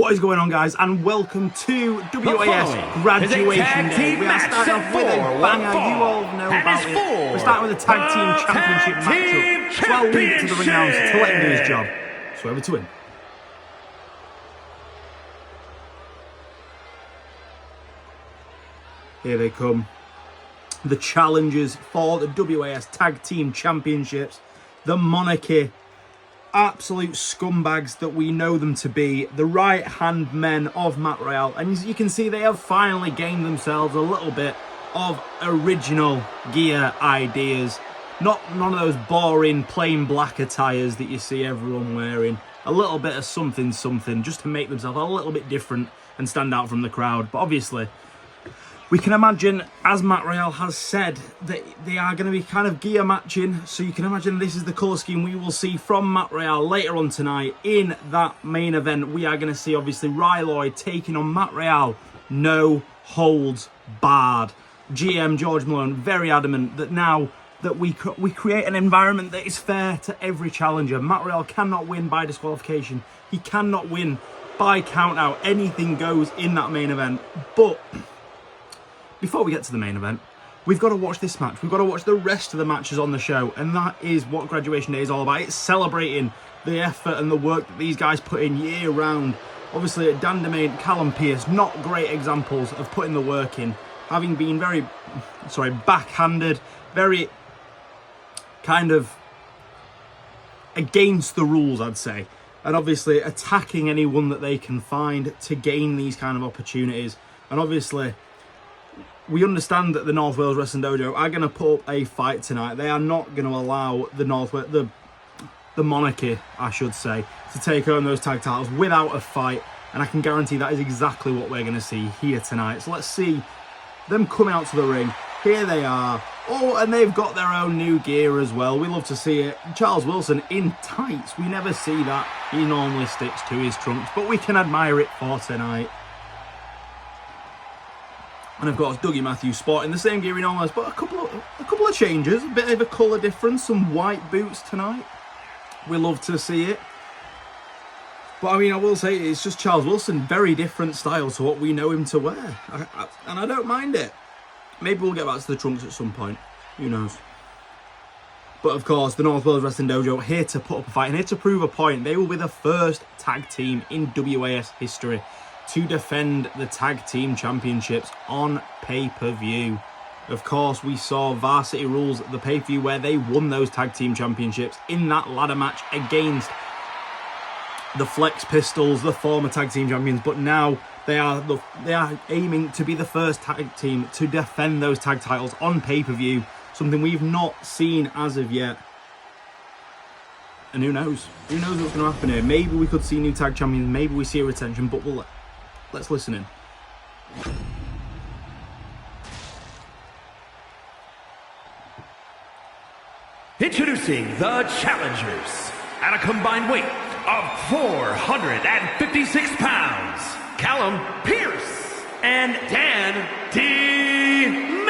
What is going on, guys, and welcome to WAS Graduation Day. We are starting off with a banger. You all know about it. We're starting with a tag team championship matchup. So I'll leave it to the ring announcer to let him do his job. So over to him. Here they come. The challengers for the WAS Tag Team Championships. The Monarchy. Absolute scumbags that we know them to be. The right-hand men of Matt Royale. And as you can see, they have finally gained themselves a little bit of original gear ideas. None of those boring, plain black attires that you see everyone wearing. A little bit of something, just to make themselves a little bit different and stand out from the crowd. But obviously, we can imagine, as Matt Royale has said, that they are going to be kind of gear matching. So you can imagine this is the colour scheme we will see from Matt Royale later on tonight in that main event. We are going to see, obviously, Lloyd taking on Matt Royale. No holds barred. GM George Malone very adamant that now that we create an environment that is fair to every challenger. Matt Royale cannot win by disqualification. He cannot win by count out. Anything goes in that main event. But before we get to the main event, we've got to watch this match. We've got to watch the rest of the matches on the show. And that is what Graduation Day is all about. It's celebrating the effort and the work that these guys put in year round. Obviously, Dan DeMay, Callum Pierce, not great examples of putting the work in. Having been very, backhanded, very kind of against the rules, I'd say. And obviously attacking anyone that they can find to gain these kind of opportunities. And obviously, we understand that the North Wales Wrestling Dojo are going to put up a fight tonight. They are not going to allow the Monarchy, I should say, to take home those tag titles without a fight. And I can guarantee that is exactly what we're going to see here tonight. So let's see them come out to the ring. Here they are. Oh, and they've got their own new gear as well. We love to see it. Charles Wilson in tights. We never see that. He normally sticks to his trunks, but we can admire it for tonight. And of course, Dougie Matthews sporting the same gear he normally has, but a couple of changes, a bit of a colour difference, some white boots tonight. We love to see it. But I mean, I will say it's just Charles Wilson, very different style to what we know him to wear, and I don't mind it. Maybe we'll get back to the trunks at some point. Who knows? But of course, the North Wales Wrestling Dojo here to put up a fight and here to prove a point. They will be the first tag team in WAS history to defend the tag team championships on pay-per-view. Of course, we saw Varsity Rules at the pay-per-view where they won those tag team championships in that ladder match against the Flex Pistols, the former tag team champions. But now they are aiming to be the first tag team to defend those tag titles on pay-per-view, something we've not seen as of yet. And who knows? Who knows what's going to happen here? Maybe we could see new tag champions, maybe we see a retention, but let's listen in. Introducing the challengers at a combined weight of 456 pounds, Callum Pierce and Dan DeMay.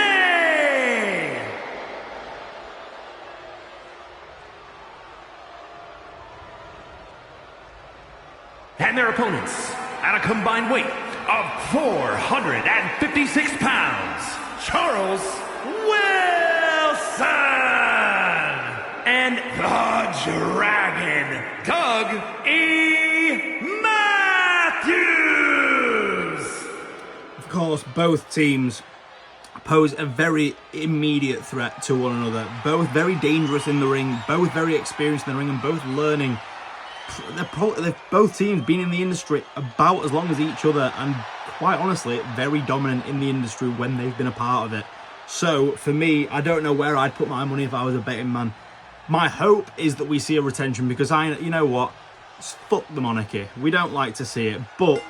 And their opponents at a combined weight of 456 pounds, Charles Wilson and the Dragon, Doug E. Matthews. Of course, both teams pose a very immediate threat to one another. Both very dangerous in the ring, both very experienced in the ring, and both learning. They've both teams been in the industry about as long as each other, and quite honestly, very dominant in the industry when they've been a part of it. So, for me, I don't know where I'd put my money if I was a betting man. My hope is that we see a retention because you know what? Fuck the Monarchy. We don't like to see it, but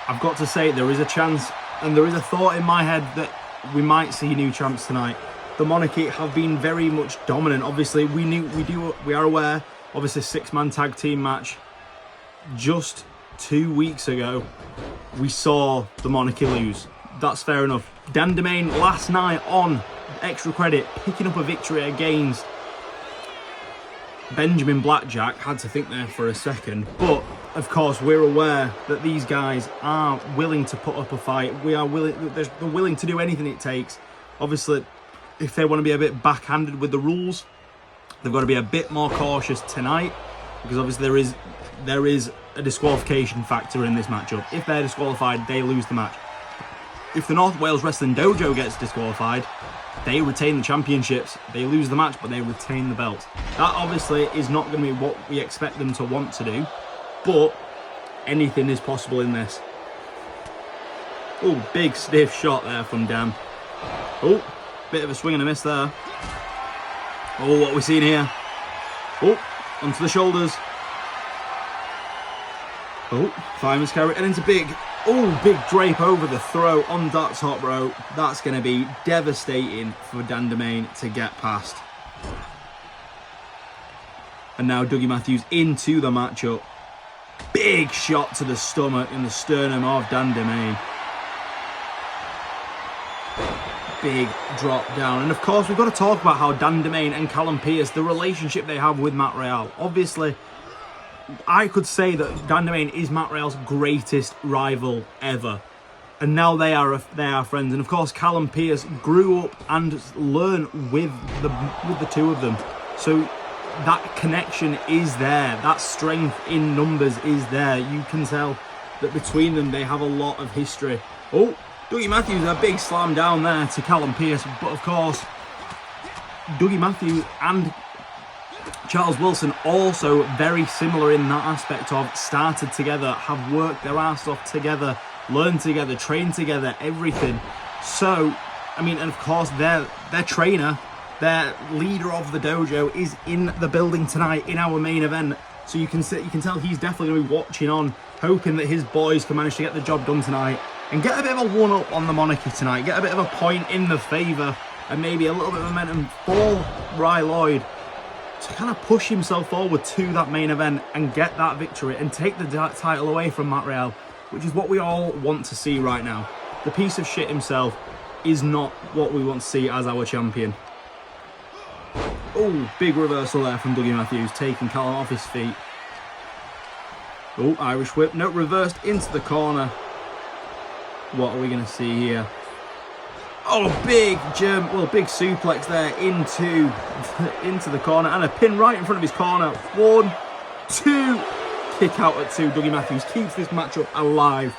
I've got to say there is a chance and there is a thought in my head that we might see new champs tonight. The Monarchy have been very much dominant. Obviously, we are aware. Obviously, 6-man tag team match. Just 2 weeks ago, we saw the Monarchy lose. That's fair enough. Dan DeMay last night on Extra Credit, picking up a victory against Benjamin Blackjack. Had to think there for a second, but of course, we're aware that these guys are willing to put up a fight. They're willing to do anything it takes. Obviously, if they want to be a bit backhanded with the rules, they've got to be a bit more cautious tonight, because obviously there is a disqualification factor in this matchup. If they're disqualified, they lose the match. If the North Wales Wrestling Dojo gets disqualified, they retain the championships. They lose the match, but they retain the belts. That obviously is not going to be what we expect them to want to do, but anything is possible in this. Oh, big stiff shot there from Dan. Oh, bit of a swing and a miss there. Oh, what are we seeing here? Oh, onto the shoulders. Oh, fireman's carry, and into big drape over the throat on that top rope. That's going to be devastating for Dan Domain to get past. And now Dougie Matthews into the matchup. Big shot to the stomach and the sternum of Dan Domain. Big drop down. And of course, we've got to talk about how Dan Domain and Callum Pearce, the relationship they have with Matt Royale. Obviously, I could say that Dan Domain is Matt Royale's greatest rival ever, and now they are friends. And of course, Callum Pearce grew up and learned with the two of them, so that connection is there. That strength in numbers is there. You can tell that between them they have a lot of history. Oh, Dougie Matthews, a big slam down there to Callum Pearce, but of course, Dougie Matthews and Charles Wilson also very similar in that aspect of started together, have worked their ass off together, learned together, trained together, everything. So, I mean, and of course their trainer, their leader of the dojo is in the building tonight in our main event. So you can tell he's definitely going to be watching on, hoping that his boys can manage to get the job done tonight and get a bit of a one-up on the Monarchy tonight, get a bit of a point in the favour and maybe a little bit of momentum for Lloyd to kind of push himself forward to that main event and get that victory and take the title away from Matt Royale, which is what we all want to see right now. The piece of shit himself is not what we want to see as our champion. Oh, big reversal there from Dougie Matthews, taking Callum off his feet. Oh, Irish whip. No, reversed into the corner. What are we going to see here? Oh, big suplex there into the corner, and a pin right in front of his corner. 1, 2, kick out at 2. Dougie Matthews keeps this matchup alive.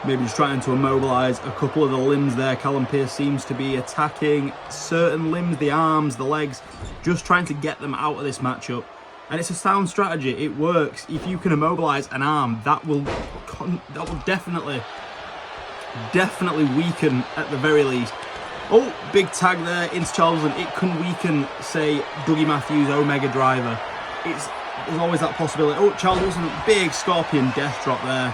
Maybe just trying to immobilise a couple of the limbs there. Callum Pearce seems to be attacking certain limbs, the arms, the legs, just trying to get them out of this matchup. And it's a sound strategy. It works. If you can immobilise an arm, that will definitely weaken at the very least. Oh, big tag there into Charles Wilson. It can weaken, say, Dougie Matthews' Omega Driver. There's always that possibility. Oh, Charles Wilson, big scorpion death drop there.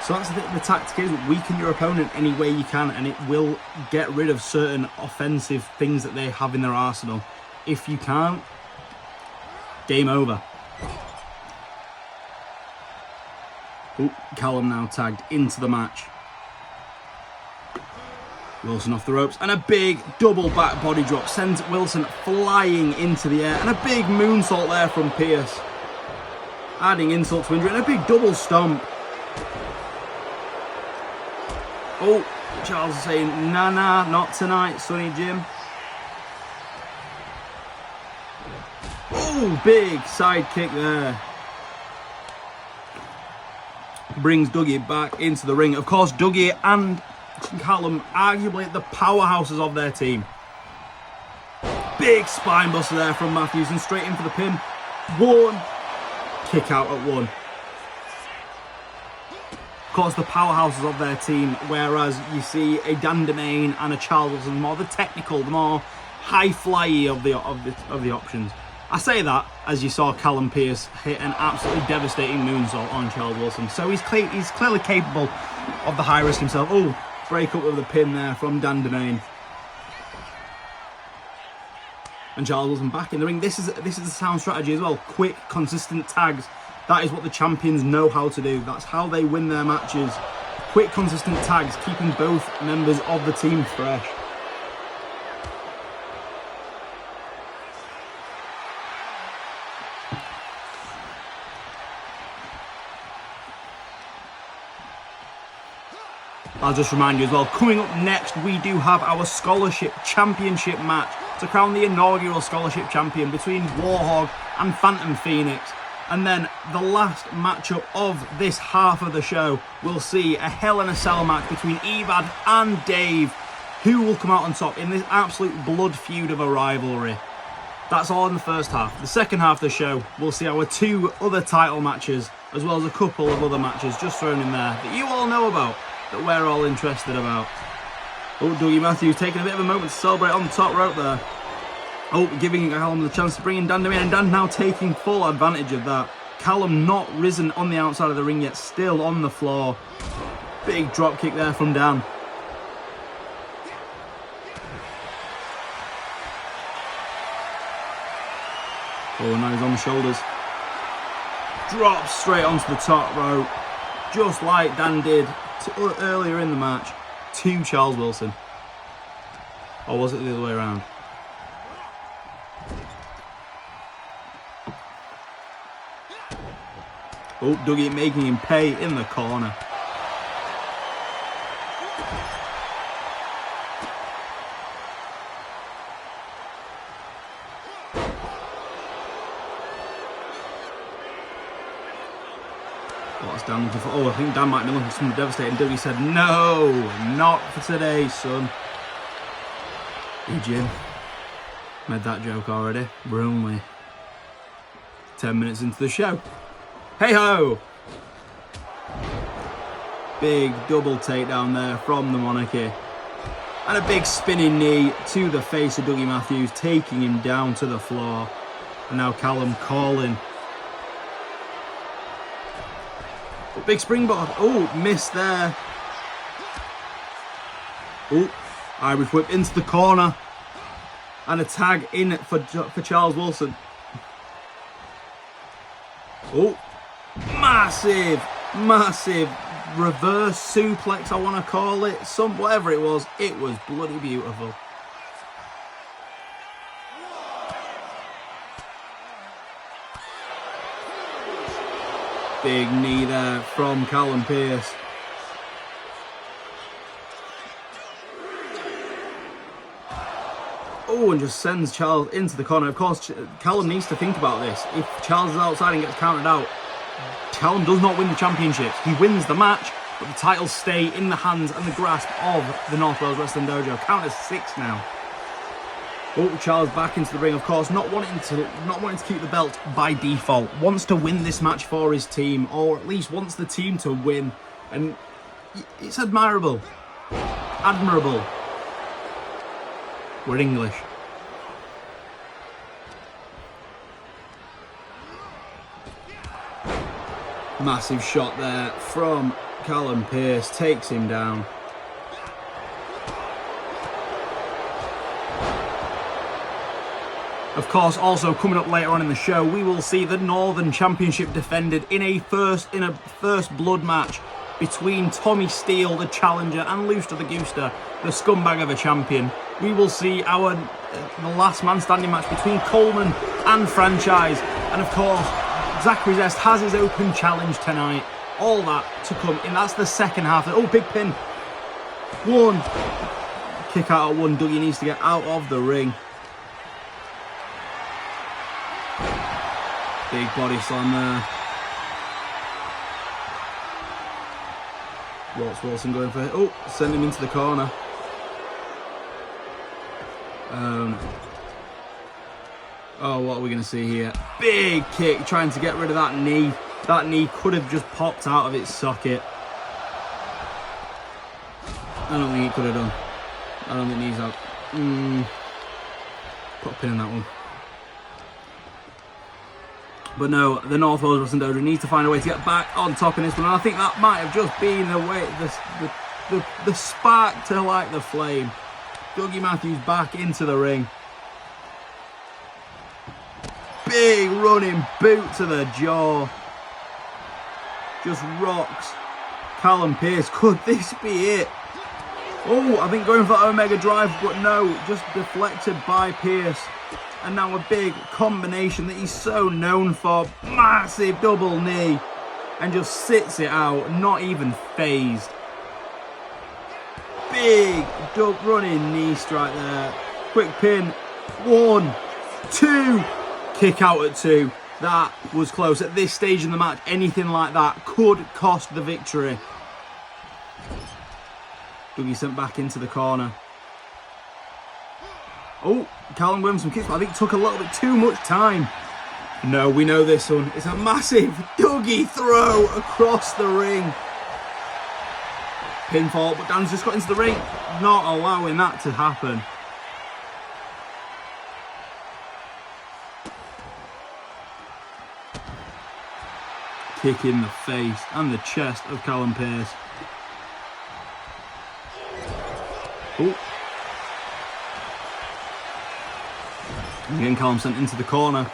So that's the tactic is weaken your opponent any way you can, and it will get rid of certain offensive things that they have in their arsenal. If you can't, game over. Oh, Callum now tagged into the match. Wilson off the ropes, and a big double back body drop sends Wilson flying into the air, and a big moonsault there from Pearce, adding insult to injury, and a big double stomp. Oh, Charles is saying, nah, not tonight, Sonny Jim. Oh, big side kick there. Brings Dougie back into the ring. Of course, Dougie and Callum, arguably the powerhouses of their team. Big spine buster there from Matthews, and straight in for the pin. 1, kick out at 1. Of course, the powerhouses of their team, whereas you see a Dan Domain and a Charles Wilson, more the technical, the more high-flyy of the options. I say that as you saw Callum Pearce hit an absolutely devastating moonsault on Charles Wilson. So he's clearly capable of the high risk himself. Oh, break up with the pin there from Dan Domain. And Charles Wilson back in the ring. This is the sound strategy as well. Quick, consistent tags. That is what the champions know how to do. That's how they win their matches. Quick, consistent tags, keeping both members of the team fresh. I'll just remind you as well, coming up next, we do have our Scholarship Championship match to crown the inaugural Scholarship Champion between Warhog and Phantom Phoenix. And then the last matchup of this half of the show, we'll see a Hell in a Cell match between EVAD and Dave, who will come out on top in this absolute blood feud of a rivalry. That's all in the first half. The second half of the show, we'll see our 2 other title matches, as well as a couple of other matches just thrown in there that you all know about, that we're all interested about. Oh, Dougie Matthews taking a bit of a moment to celebrate on the top rope there. Oh, giving Callum the chance to bring in Dan in, and Dan now taking full advantage of that. Callum not risen on the outside of the ring yet, still on the floor. Big drop kick there from Dan. Oh, now he's on the shoulders. Drops straight onto the top rope, just like Dan did earlier in the match to Charles Wilson. Or was it the other way around? Oh, Dougie making him pay in the corner. What's Dan looking for? Oh, I think Dan might be looking for something devastating. Dougie said, no, not for today, son. Hey, Jim. Made that joke already. We're only 10 minutes into the show. Hey ho! Big double takedown there from the Monarchy. And a big spinning knee to the face of Dougie Matthews, taking him down to the floor. And now Callum calling. Oh, big springboard. Oh, missed there. Oh, Irish whip into the corner. And a tag in for Charles Wilson. Oh. Massive reverse suplex, I want to call it. Whatever it was bloody beautiful. Big knee there from Callum Pearce. Oh, and just sends Charles into the corner. Of course, Callum needs to think about this. If Charles is outside and gets counted out, Callum does not win the championship. He wins the match, but the titles stay in the hands and the grasp of the North Wales Wrestling Dojo. Count as 6 now. Oh, Charles back into the ring, of course, not wanting to keep the belt by default. Wants to win this match for his team, or at least wants the team to win. And it's admirable. Admirable. We're English. Massive shot there from Callum Pearce, takes him down. Of course, also coming up later on in the show, we will see the Northern Championship defended in a first blood match between Tommy Steele, the challenger, and Looster, the Gooster, the scumbag of a champion. We will see the last man standing match between Coleman and Franchize, and of course, Zachary Zest has his open challenge tonight. All that to come in. That's the second half. Oh, big pin. 1. Kick out at 1. Dougie needs to get out of the ring. Big body slam there. What's Wilson going for? Oh, send him into the corner. Oh, what are we going to see here? Big kick, trying to get rid of that knee. That knee could have just popped out of its socket. I don't think it could have done. I don't think knees out. Put a pin in that one. But no, the North Wales Wrestling Dojo needs to find a way to get back on top in this one. And I think that might have just been the way, the spark to light the flame. Dougie Matthews back into the ring. Big running boot to the jaw. Just rocks Callum Pearce. Could this be it? Oh, I think going for that Omega Drive, but no, just deflected by Pearce. And now a big combination that he's so known for. Massive double knee. And just sits it out, not even phased. big running knee strike there. Quick pin. 1, 2. Kick out at 2. That was close. At this stage in the match, anything like that could cost the victory. Dougie sent back into the corner. Oh, Callum with some kicks, but I think it took a little bit too much time. No, we know this one. It's a massive Dougie throw across the ring. Pinfall, but Dan's just got into the ring. Not allowing that to happen. Kick in the face and the chest of Callum Pearce. Oh. Again, Callum sent into the corner.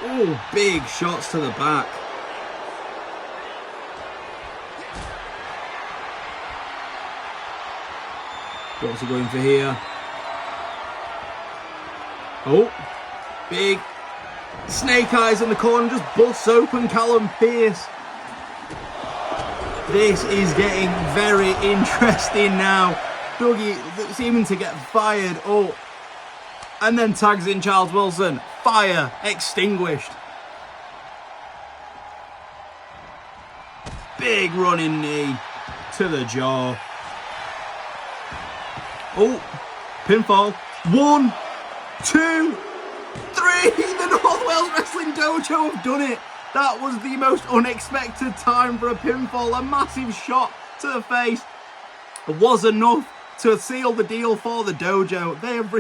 Oh, big shots to the back. What's he going for here? Oh, big snake eyes in the corner, just busts open Callum Pearce. This is getting very interesting now. Dougie seeming to get fired. Oh, and then tags in Charles Wilson. Fire extinguished. Big running knee to the jaw. Oh, pinfall. 1, 2, 3. The North Wales Wrestling Dojo have done it. That was the most unexpected time for a pinfall. A massive shot to the face was enough to seal the deal for the Dojo. They have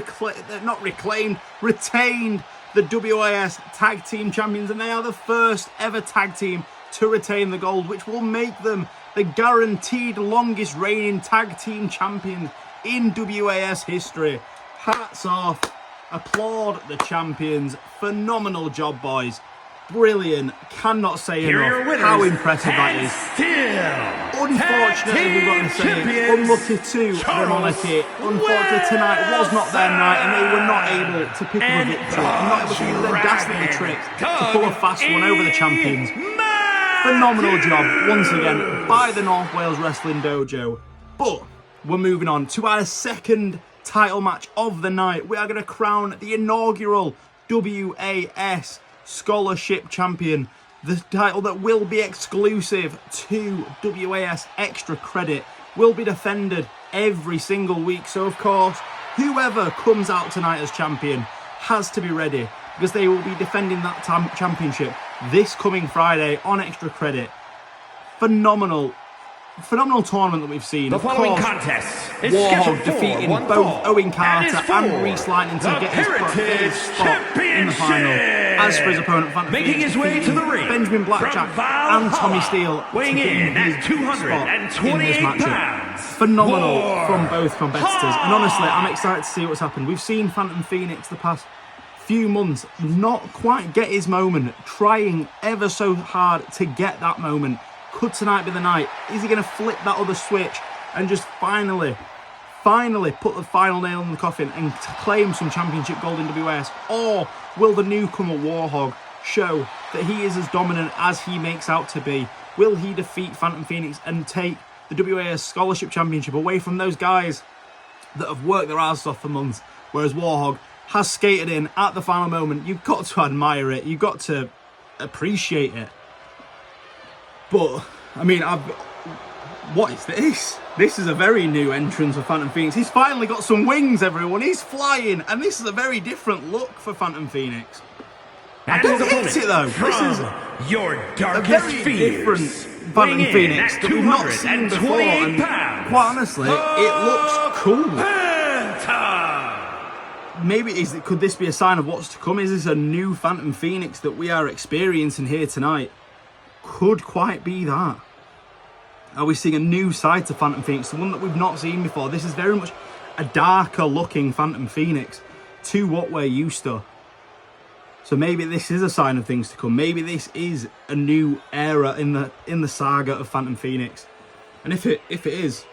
retained the WAS Tag Team Champions, and they are the first ever tag team to retain the gold, which will make them the guaranteed longest reigning tag team champions in WAS history. Hats off. Applaud the champions. Phenomenal job, boys. Brilliant. Cannot say enough how impressive that is. Unfortunately, we've got to say, unlucky to the Monarchy. Unfortunately, tonight was not their night, and they were not able to pick up a victory. And not able to use their dastardly tricks to pull a fast one over the champions. Phenomenal job, once again, by the North Wales Wrestling Dojo. But we're moving on to our second title match of the night. We are going to crown the inaugural WAS Scholarship Champion, the title that will be exclusive to WAS Extra Credit, will be defended every single week. So of course, whoever comes out tonight as champion has to be ready, because they will be defending that championship this coming Friday on Extra Credit. Phenomenal tournament that we've seen. The following contest is Warhog defeating both Owen Carter and Reese Lightning to get his spot in the final. As for his opponent, Phantom making Phoenix, his way to the ring, Benjamin Blackjack and Tommy Steele, weighing in at 228 pounds. Phenomenal from both competitors, and honestly, I'm excited to see what's happened. We've seen Phantom Phoenix the past few months not quite get his moment, trying ever so hard to get that moment. Could tonight be the night? Is he going to flip that other switch and just finally put the final nail in the coffin and claim some championship gold in WAS? Or will the newcomer Warhog show that he is as dominant as he makes out to be? Will he defeat Phantom Phoenix and take the WAS Scholarship Championship away from those guys that have worked their asses off for months, whereas Warhog has skated in at the final moment? You've got to admire it. You've got to appreciate it. But, I mean, what is this? This is a very new entrance for Phantom Phoenix. He's finally got some wings, everyone. He's flying, and this is a very different look for Phantom Phoenix. I don't hate it, though. This is your darkest a very different Phantom Phoenix that we've not seen before. And quite honestly, it looks cool. Maybe could this be a sign of what's to come? Is this a new Phantom Phoenix that we are experiencing here tonight? Could quite be that. Are we seeing a new side to Phantom Phoenix, the one that we've not seen before? This is very much a darker looking Phantom Phoenix to what we're used to. So maybe this is a sign of things to come. Maybe this is a new era in the saga of Phantom Phoenix. And if it is,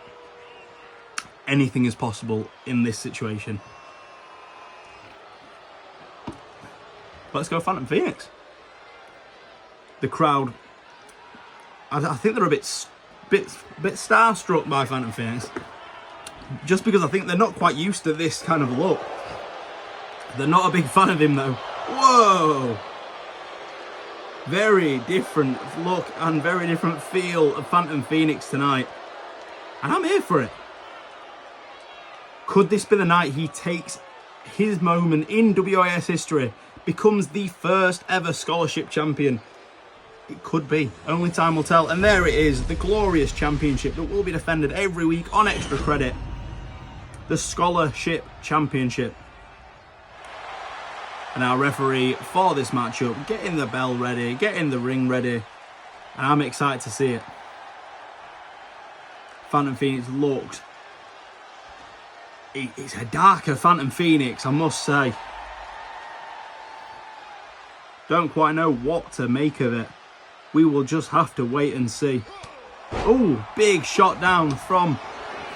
anything is possible in this situation. Let's go Phantom Phoenix. The crowd I think they're a bit starstruck by Phantom Phoenix. Just because I think they're not quite used to this kind of look. They're not a big fan of him though. Whoa! Very different look and very different feel of Phantom Phoenix tonight. And I'm here for it. Could this be the night he takes his moment in WAS history, becomes the first ever scholarship champion? It could be. Only time will tell. And there it is, the glorious championship that will be defended every week on Extra Credit. The Scholarship Championship. And our referee for this matchup, getting the bell ready, getting the ring ready. And I'm excited to see it. Phantom Phoenix looks... It's a darker Phantom Phoenix, I must say. Don't quite know what to make of it. We will just have to wait and see. Oh, big shot down from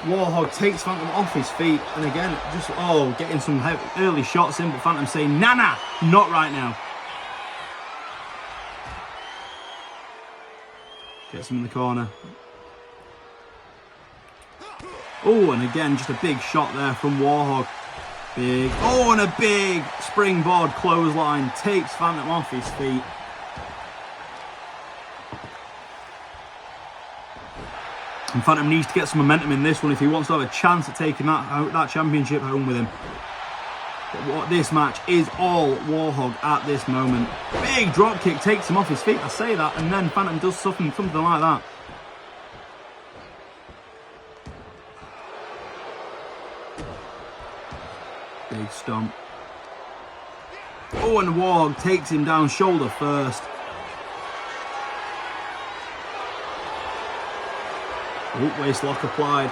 Warhog. Takes Phantom off his feet. And again, just, getting some early shots in. But Phantom saying, nah, not right now. Gets him in the corner. Oh, and again, just a big shot there from Warhog. Big. Oh, and a big springboard clothesline. Takes Phantom off his feet. And Phantom needs to get some momentum in this one if he wants to have a chance at taking that championship home with him. But this match is all Warhog at this moment. Big drop kick takes him off his feet. I say that, and then Phantom does something like that. Big stomp. Oh, and Warhog takes him down shoulder first. Oh, waist lock applied.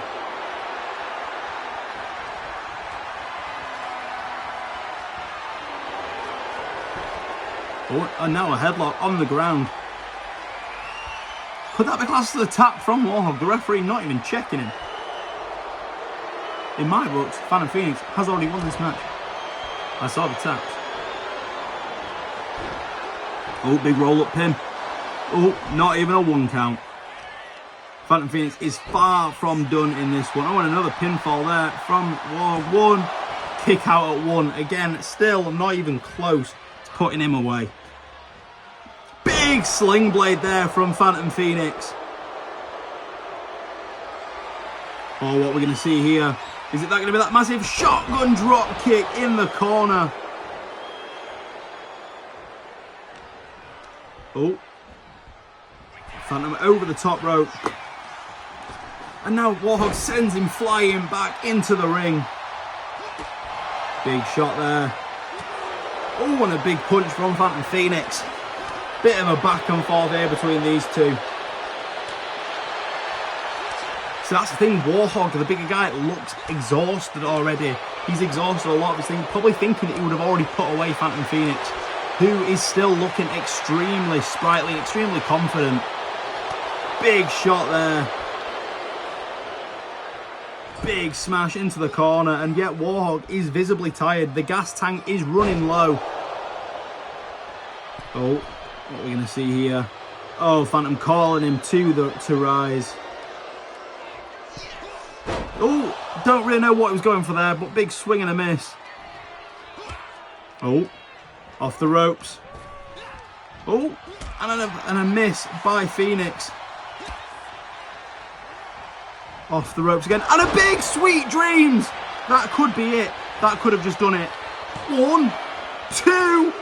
Oh, and now a headlock on the ground. Could that be classed as a tap from Warhog? The referee not even checking him. In my books, Phantom Phoenix has already won this match. I saw the taps. Oh, big roll-up pin. Oh, not even a 1 count. Phantom Phoenix is far from done in this one. Oh, and another pinfall there from Warhog. 1. Kick out at 1. Again, still not even close to putting him away. Big sling blade there from Phantom Phoenix. Oh, what we're going to see here. Is it that going to be that massive shotgun drop kick in the corner? Oh. Phantom over the top rope. And now Warhog sends him flying back into the ring. Big shot there. Oh, and a big punch from Phantom Phoenix. Bit of a back and forth here between these two. So that's the thing, Warhog, the bigger guy, looks exhausted already. He's exhausted a lot of his things, probably thinking that he would have already put away Phantom Phoenix, who is still looking extremely sprightly, extremely confident. Big shot there. Big smash into the corner, and yet Warhog is visibly tired. The gas tank is running low. Oh, what are we going to see here? Oh, Phantom calling him to rise. Oh, don't really know what he was going for there, but big swing and a miss. Oh, off the ropes. Oh, and a miss by Phoenix. Off the ropes again, and a big sweet dreams. That could be it. That could have just done it. 1, 2,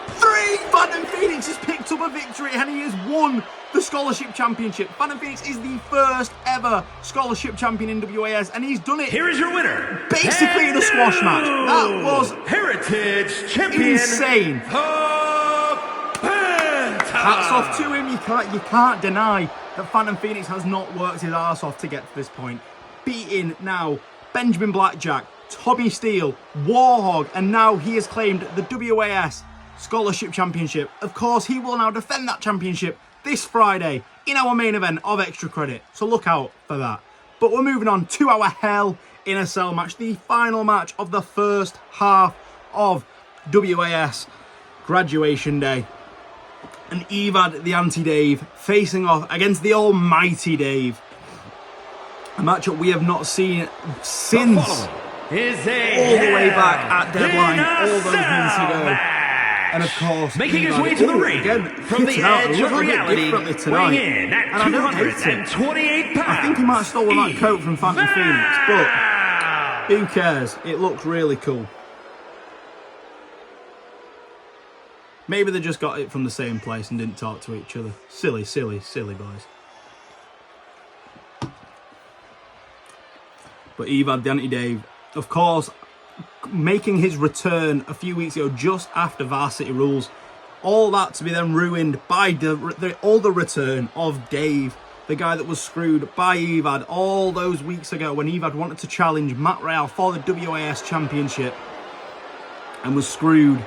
3. Phantom Phoenix has picked up a victory and he has won the Scholarship Championship. Phantom Phoenix is the first ever Scholarship Champion in WAS, and he's done it. Here is your winner, basically in a squash match. That was Heritage Champion, insane. Hats off to him. You can't deny that Phantom Phoenix has not worked his arse off to get to this point. Beating now Benjamin Blackjack, Tommy Steele, Warhog, and now he has claimed the WAS Scholarship Championship. Of course, he will now defend that championship this Friday in our main event of Extra Credit, so look out for that. But we're moving on to our Hell in a Cell match, the final match of the first half of WAS Graduation Day. and EVAD, the anti-Dave, facing off against the almighty Dave. A matchup we have not seen since all the way back at Deadline, all those months ago. And of course, making his way to the ring from the edge of reality, weighing in at 228 pounds. I think he might have stolen that coat from Phantom Phoenix, but who cares? It looks really cool. Maybe they just got it from the same place and didn't talk to each other. Silly, silly, silly boys. But EVAD, the anti-Dave, of course, making his return a few weeks ago, just after Varsity Rules. All that to be then ruined by the return of Dave, the guy that was screwed by EVAD all those weeks ago when EVAD wanted to challenge Matt Royale for the WAS Championship and was screwed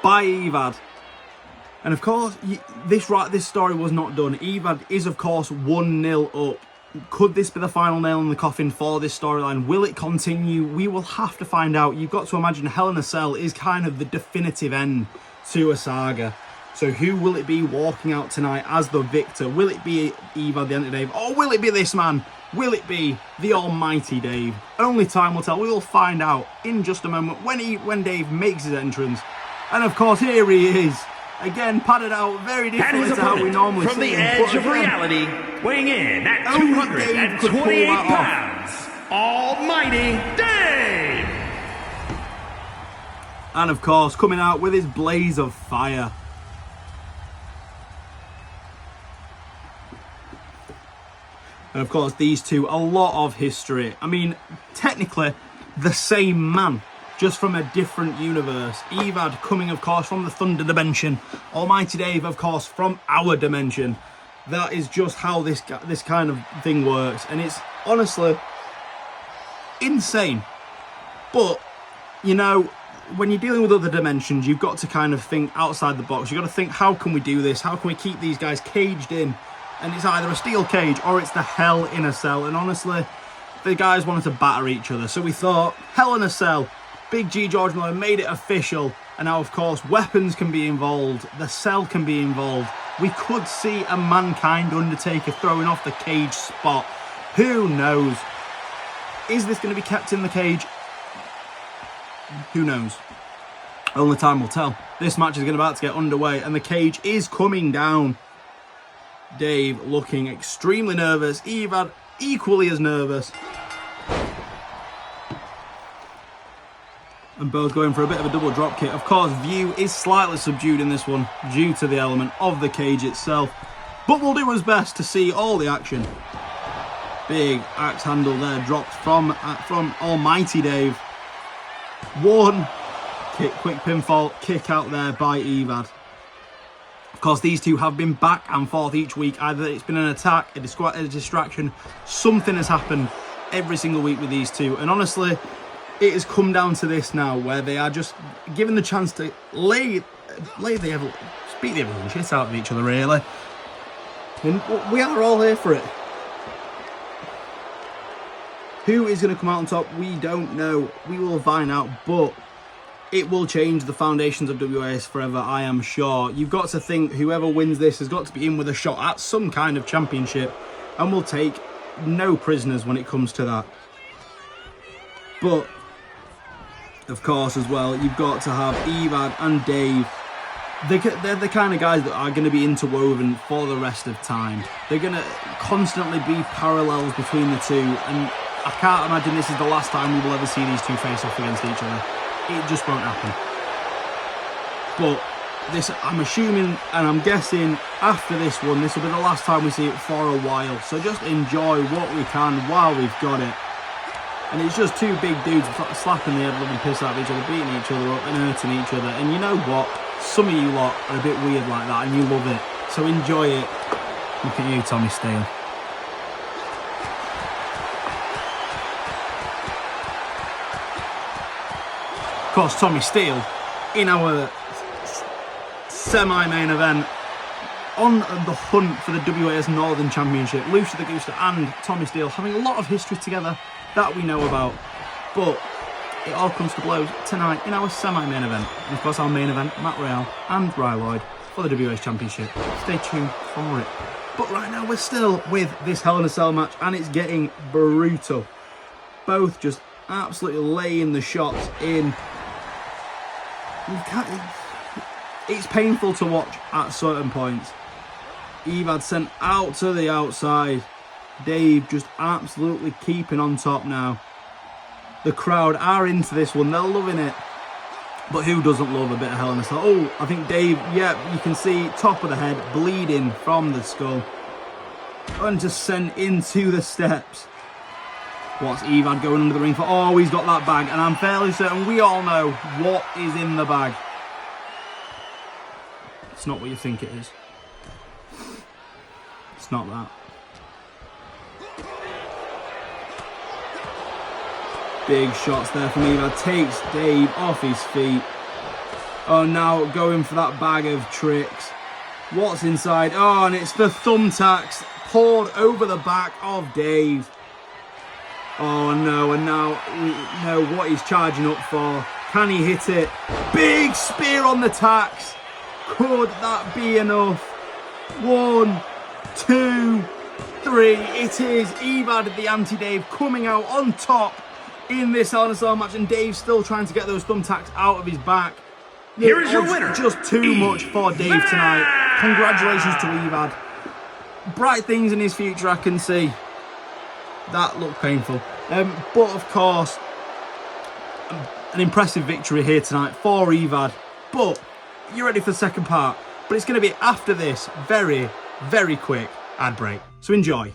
by EVAD. And of course, this story was not done. EVAD is, of course, 1-0 up. Could this be the final nail in the coffin for this storyline? Will it continue? We will have to find out. You've got to imagine Hell in a Cell is kind of the definitive end to a saga. So who will it be walking out tonight as the victor? Will it be EVAD, the anti-Dave? Or will it be this man? Will it be the almighty Dave? Only time will tell. We will find out in just a moment when Dave makes his entrance. And of course, here he is. Again, padded out very differently to how we normally see him. From the edge of reality, weighing in at 228 pounds, almighty Dave! And of course, coming out with his blaze of fire. And of course, these two, a lot of history. I mean, technically, the same man, just from a different universe. EVAD coming, of course, from the Thunder Dimension. Almighty Dave, of course, from our dimension. That is just how this kind of thing works. And it's honestly insane. But, you know, when you're dealing with other dimensions, you've got to kind of think outside the box. You've got to think, how can we do this? How can we keep these guys caged in? And it's either a steel cage or it's the Hell in a Cell. And honestly, the guys wanted to batter each other. So we thought, Hell in a Cell. Big G George Miller made it official, and now of course weapons can be involved, the cell can be involved. We could see a Mankind Undertaker throwing off the cage spot. Who knows? Is this going to be kept in the cage? Who knows? Only time will tell. This match is about to get underway, and the cage is coming down. Dave looking extremely nervous. EVAD equally as nervous. And both going for a bit of a double drop kick. Of course, view is slightly subdued in this one due to the element of the cage itself. But we'll do his best to see all the action. Big axe handle there dropped from Almighty Dave. One kick, quick pinfall, kick out there by EVAD. Of course, these two have been back and forth each week. Either it's been an attack, a distraction, something has happened every single week with these two. And honestly, it has come down to this now, where they are just given the chance to beat the ever shit out of each other, really. And we are all here for it. Who is going to come out on top? We don't know. We will find out, but it will change the foundations of WAS forever, I am sure. You've got to think whoever wins this has got to be in with a shot at some kind of championship, and will take no prisoners when it comes to that. But of course, as well, you've got to have EVAD and Dave. They're the kind of guys that are going to be interwoven for the rest of time. They're going to constantly be parallels between the two, and I can't imagine this is the last time we will ever see these two face off against each other. It just won't happen. But this, I'm assuming, and I'm guessing, after this one, this will be the last time we see it for a while. So just enjoy what we can while we've got it. And it's just two big dudes slapping the ever-loving piss out of each other, beating each other up and hurting each other. And you know what? Some of you lot are a bit weird like that and you love it. So enjoy it. Look at you, Tommy Steele. Of course, Tommy Steele, in our semi-main event, on the hunt for the WAS Northern Championship. Looster the Gooster and Tommy Steele having a lot of history together that we know about, but it all comes to blows tonight in our semi-main event. And of course, our main event, Matt Royale and Lloyd for the WAS Championship. Stay tuned for it. But right now we're still with this Hell in a Cell match, and it's getting brutal. Both just absolutely laying the shots in. It's painful to watch at certain points. EVAD sent out to the outside. Dave just absolutely keeping on top now. The crowd are into this one. They're loving it. But who doesn't love a bit of Hell in a Cell? Oh, I think Dave, yeah, you can see top of the head bleeding from the skull. And just sent into the steps. What's EVAD going under the ring for? Oh, he's got that bag. And I'm fairly certain we all know what is in the bag. It's not what you think it is. It's not that. Big shots there from EVAD. Takes Dave off his feet. Oh, now going for that bag of tricks. What's inside? Oh, and it's the thumbtacks poured over the back of Dave. Oh no, and now we know what he's charging up for. Can he hit it? Big spear on the tacks. Could that be enough? 1, 2, 3. It is EVAD, the anti-Dave, coming out on top in this Hell in a Cell match, and Dave's still trying to get those thumbtacks out of his back. Here is your winner. Just too much for Dave tonight. Congratulations to EVAD. Bright things in his future, I can see. That looked painful. But of course, an impressive victory here tonight for EVAD. But you ready for the second part? But it's going to be after this very, very quick ad break. So enjoy.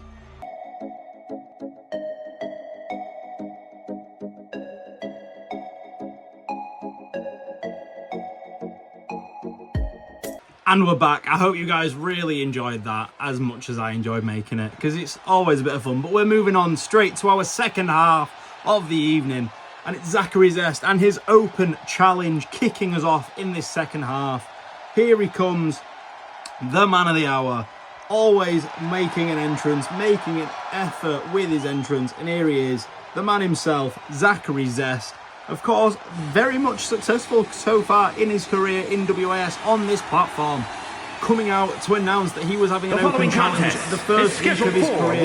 And we're back. I hope you guys really enjoyed that as much as I enjoyed making it, because it's always a bit of fun. But we're moving on straight to our second half of the evening, and it's Zachary Zest and his open challenge kicking us off in this second half. Here he comes, the man of the hour, always making an entrance, making an effort with his entrance, and here he is, the man himself, Zachary Zest. Of course, very much successful so far in his career in WAS on this platform. Coming out to announce that he was having an open challenge the first week of his career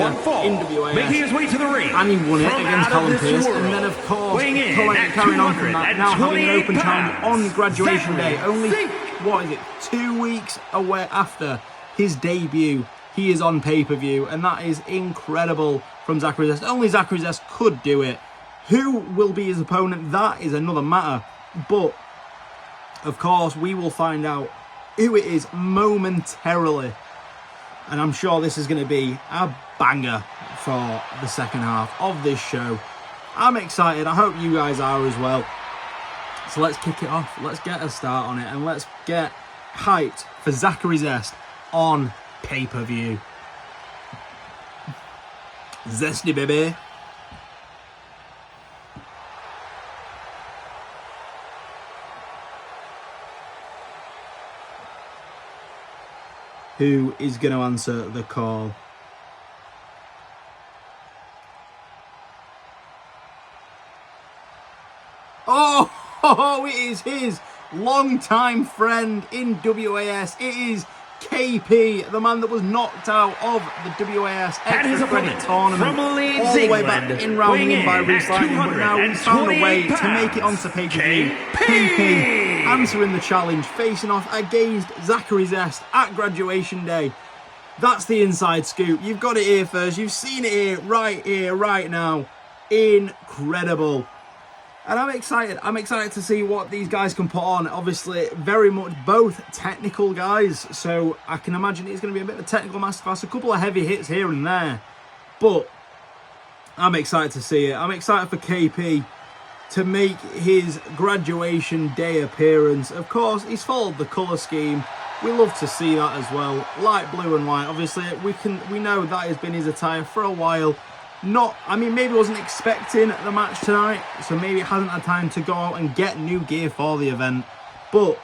in WAS. Making his way to the ring. And he won it against Callum Pierce. And then, of course, carrying on from that, now having an open challenge on graduation day. Only, 2 weeks away after his debut. He is on pay-per-view, and that is incredible from Zachary Zest. Only Zachary Zest could do it. Who will be his opponent? That is another matter. But, of course, we will find out who it is momentarily. And I'm sure this is going to be a banger for the second half of this show. I'm excited. I hope you guys are as well. So let's kick it off. Let's get a start on it. And let's get hyped for Zachary Zest on pay-per-view. Zesty, baby. Who is going to answer the call? Oh, it is his longtime friend in WAS. It is KP, the man that was knocked out of the WAS Extra Credit Tournament all the way back in round 1 by Reese Lightning, but now he's found a way to make it onto pay-per-view. KP answering the challenge, facing off against Zachary Zest at graduation day. That's the inside scoop. You've got it here first. You've seen it here, right now. Incredible. And I'm excited. I'm excited to see what these guys can put on. Obviously, very much both technical guys. So I can imagine it's going to be a bit of a technical masterclass. A couple of heavy hits here and there. But I'm excited to see it. I'm excited for KP to make his graduation day appearance. Of course, he's followed the colour scheme. We love to see that as well. Light blue and white. Obviously, we know that has been his attire for a while. Maybe wasn't expecting the match tonight, so maybe hasn't had time to go out and get new gear for the event. But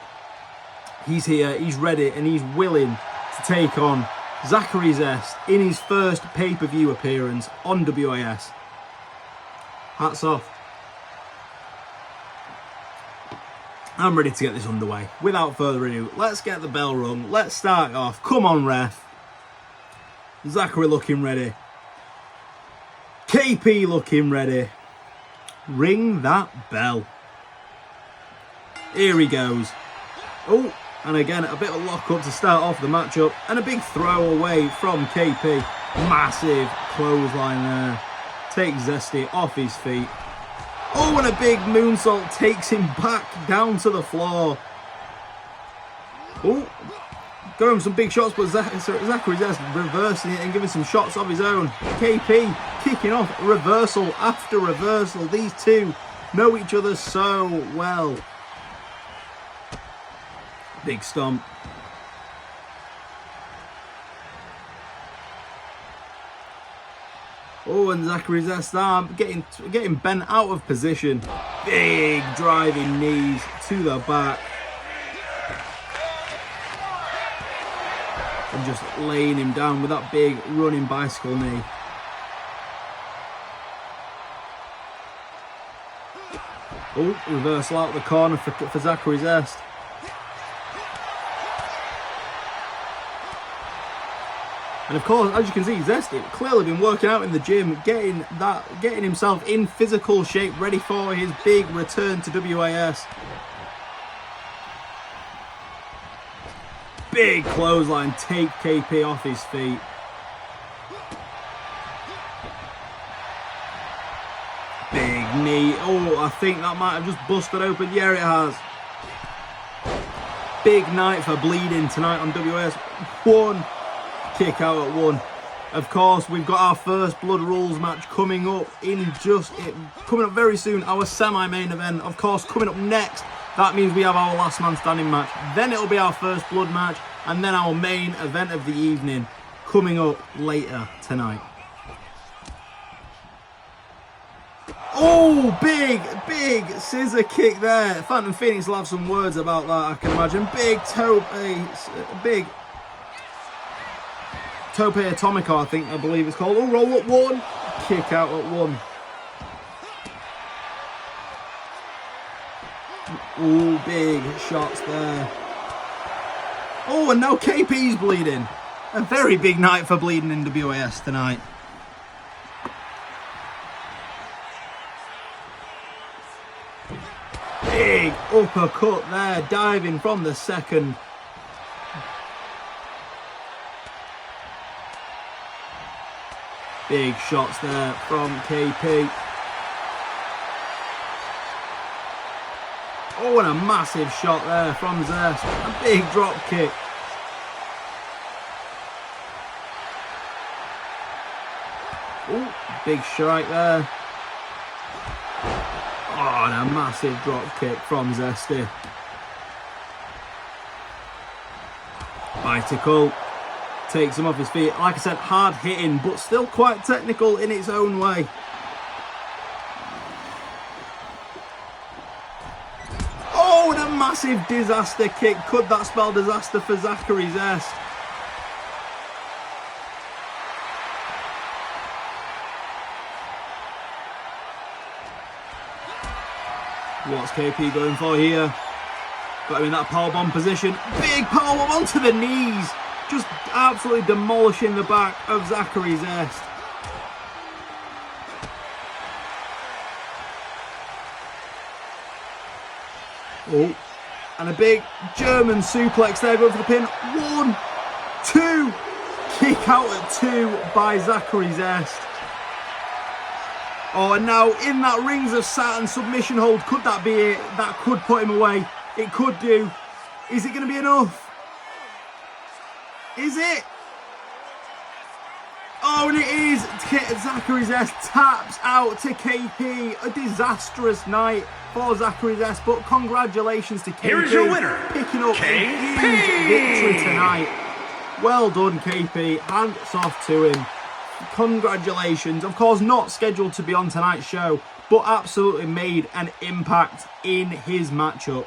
he's here, he's ready, and he's willing to take on Zachary Zest in his first pay-per-view appearance on WAS. Hats off. I'm ready to get this underway. Without further ado, let's get the bell rung. Let's start off. Come on, ref. Zachary looking ready. KP looking ready. Ring that bell. Here he goes. Oh, and again, a bit of a lock-up to start off the matchup. And a big throw away from KP. Massive clothesline there. Takes Zesty off his feet. Oh, and a big moonsault takes him back down to the floor. Oh, going some big shots, but Zachary Zest reversing it and giving some shots of his own. KP kicking off reversal after reversal. These two know each other so well. Big stomp. Oh, and Zachary Zest getting bent out of position. Big driving knees to the back. And just laying him down with that big running bicycle knee. Oh, reversal out the corner for Zachary Zest. And of course, as you can see, Zesty clearly been working out in the gym, getting himself in physical shape, ready for his big return to WAS. Big clothesline, take KP off his feet. Big knee. Oh, I think that might have just busted open. Yeah, it has. Big night for bleeding tonight on WAS. One kick out at one. Of course, we've got our first Blood Rules match coming up coming up very soon. Our semi-main event, of course, coming up next. That means we have our last man standing match. Then it'll be our first blood match, and then our main event of the evening coming up later tonight. Oh, big scissor kick there. Phantom Phoenix will have some words about that, I can imagine. Big Tope Atomico, I believe it's called. Oh, roll up one. Kick out at one. Oh, big shots there. Oh, and now KP's bleeding. A very big night for bleeding in WAS tonight. Big uppercut there, diving from the second. Big shots there from KP. Oh, and a massive shot there from Zest. A big drop kick. Oh, big strike there. Oh, and a massive drop kick from Zesty. Bicycle. Takes him off his feet. Like I said, hard hitting, but still quite technical in its own way. Oh, and a massive disaster kick. Could that spell disaster for Zachary Zest? What's KP going for here? Got him in that powerbomb position. Big powerbomb onto the knees. Just absolutely demolishing the back of Zachary Zest. Oh, and a big German suplex there, going for the pin. 1, 2, kick out at 2 by Zachary Zest. Oh, and now in that Rings of Saturn submission hold, could that be it? That could put him away. It could do. Is it going to be enough? Is it? Oh, and it is. Zachary Zest taps out to KP. A disastrous night for Zachary Zest, but congratulations to KP. Here is your winner, picking up a huge victory tonight. Well done, KP. Hands off to him. Congratulations. Of course, not scheduled to be on tonight's show, but absolutely made an impact in his matchup.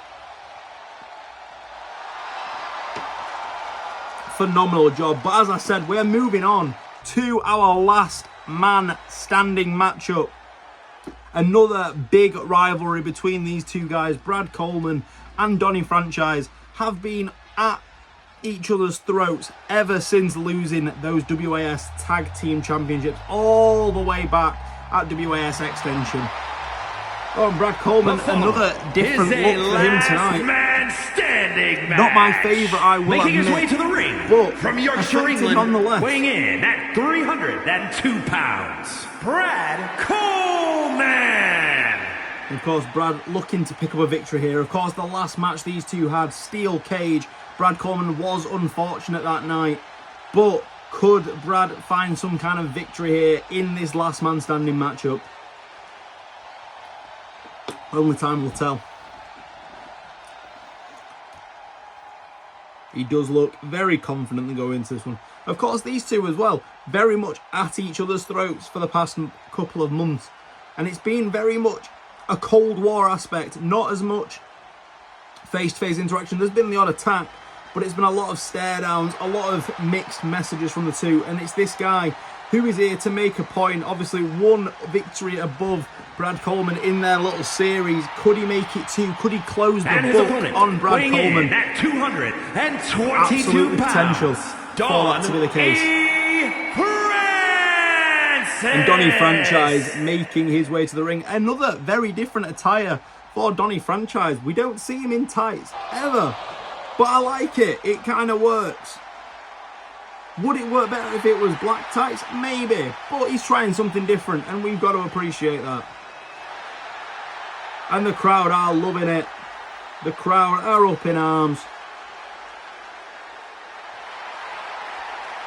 Phenomenal job. But as I said, we're moving on to our last man standing matchup. Another big rivalry between these two guys, Brad Coleman and Donnie Franchize have been at each other's throats ever since losing those WAS Tag Team Championships all the way back at WAS Extension. Oh, and Brad Coleman, another different look for him tonight. Man standing match. Not my favourite, I will Making admit. his way to the ring but from Yorkshire, England, nonetheless. weighing in at 302 pounds, Brad Coleman. Of course, Brad looking to pick up a victory here. Of course, the last match these two had, steel cage. Brad Coleman was unfortunate that night, but could Brad find some kind of victory here in this last man standing matchup? Only time will tell. He does look very confidently going into this one. Of course, these two as well, very much at each other's throats for the past couple of months. And it's been very much a Cold War aspect, not as much face-to-face interaction. There's been the odd attack, but it's been a lot of stare downs, a lot of mixed messages from the two. And it's this guy who is here to make a point. Obviously, one victory above Brad Coleman in their little series. Could he make it two? Could he close the book on Brad Coleman? At 222 Absolutely potential pounds, for that to be the case. And Donnie Franchize making his way to the ring. Another very different attire for Donnie Franchize. We don't see him in tights ever, but I like it. It kind of works. Would it work better if it was black tights? Maybe, but he's trying something different, and we've got to appreciate that. And the crowd are loving it. The crowd are up in arms.